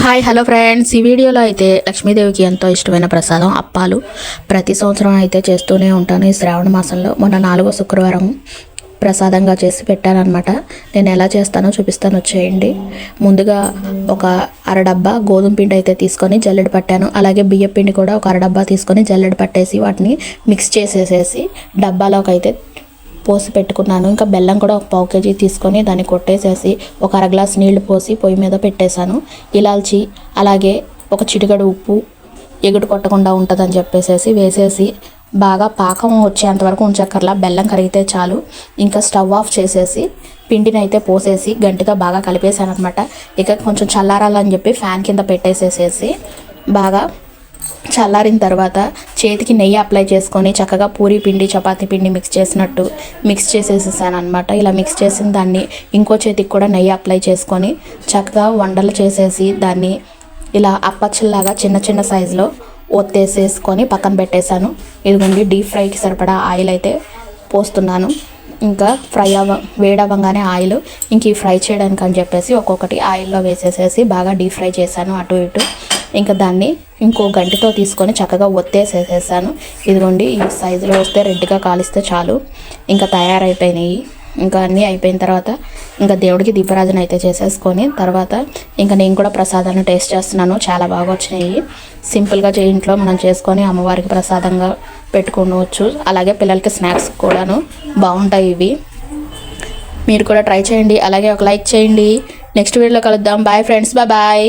Hi hello friends, ఈ వీడియోలో అయితే లక్ష్మీదేవికి ఎంతో ఇష్టమైన ప్రసాదం అప్పాలు ప్రతి సంవత్సరం అయితే చేస్తూనే ఉంటాను. ఈ శ్రావణ మాసంలో మొన్న 4వ శుక్రవారం ప్రసాదంగా చేసి పెట్టానన్నమాట. నేను ఎలా చేస్తానో చూపిస్తాను, వచ్చేయండి. ముందుగా ఒక అరడబ్బా గోధుమ పిండి అయితే తీసుకొని జల్లెడ పట్టాను. అలాగే బియ్య పిండి కూడా ఒక అరడబ్బా తీసుకొని జల్లెడ పట్టేసి వాటిని మిక్స్ చేసేసేసి డబ్బాలోకి అయితే పోసి పెట్టుకున్నాను. ఇంకా బెల్లం కూడా ఒక పావు కేజీ తీసుకొని దాన్ని కొట్టేసేసి ఒక అర గ్లాస్ నీళ్లు పోసి పొయ్యి మీద పెట్టేశాను. ఇలాల్చి అలాగే ఒక చిటికెడు ఉప్పు ఎగుడు కొట్టకుండా ఉంటుందని చెప్పేసి వేసేసి బాగా పాకం వచ్చేంతవరకు ఉంచక్కర్లా, బెల్లం కరిగితే చాలు. ఇంకా స్టవ్ ఆఫ్ చేసేసి పిండిని అయితే పోసేసి గంటితో బాగా కలిపేశాను అనమాట. ఇక కొంచెం చల్లారాలని చెప్పి ఫ్యాన్ కింద పెట్టేసేసేసి బాగా చల్లారిన తర్వాత చేతికి నెయ్యి అప్లై చేసుకొని చక్కగా పూరీ పిండి చపాతీ పిండి మిక్స్ చేసినట్టు మిక్స్ చేసేసేసాను అనమాట. ఇలా మిక్స్ చేసిన దాన్ని ఇంకో చేతికి కూడా నెయ్యి అప్లై చేసుకొని చక్కగా వండలు చేసేసి దాన్ని ఇలా అప్పచ్చల్లాగా చిన్న చిన్న సైజులో ఒత్తేసేసుకొని పక్కన పెట్టేశాను. ఇదిగోండి, డీప్ ఫ్రైకి సరిపడా ఆయిల్ అయితే పోస్తున్నాను. ఇంకా వేడవ్వగానే ఆయిల్ ఇంక ఈ ఫ్రై చేయడానికి అని చెప్పేసి ఒక్కొక్కటి ఆయిల్లో వేసేసేసి బాగా డీప్ ఫ్రై చేశాను అటు ఇటు. ఇంకా దాన్ని ఇంకో గంటితో తీసుకొని చక్కగా ఒత్తేసేసేసాను. ఇదిగోండి, ఈ సైజులో వస్తే రెడ్గా కాలిస్తే చాలు. ఇంకా తయారైపోయినాయి. ఇంకా అన్నీ అయిపోయిన తర్వాత ఇంకా దేవుడికి దీపారాధన అయితే చేసేసుకొని తర్వాత ఇంకా నేను కూడా ప్రసాదాన్ని టేస్ట్ చేస్తున్నాను. చాలా బాగా వచ్చినాయి. సింపుల్గా ఇంట్లో మనం చేసుకొని అమ్మవారికి ప్రసాదంగా పెట్టుకోవచ్చు. అలాగే పిల్లలకి స్నాక్స్ కూడాను బాగుంటాయి ఇవి. మీరు కూడా ట్రై చేయండి. అలాగే ఒక లైక్ చేయండి. నెక్స్ట్ వీడియోలో కలుద్దాం. Bye friends, bye.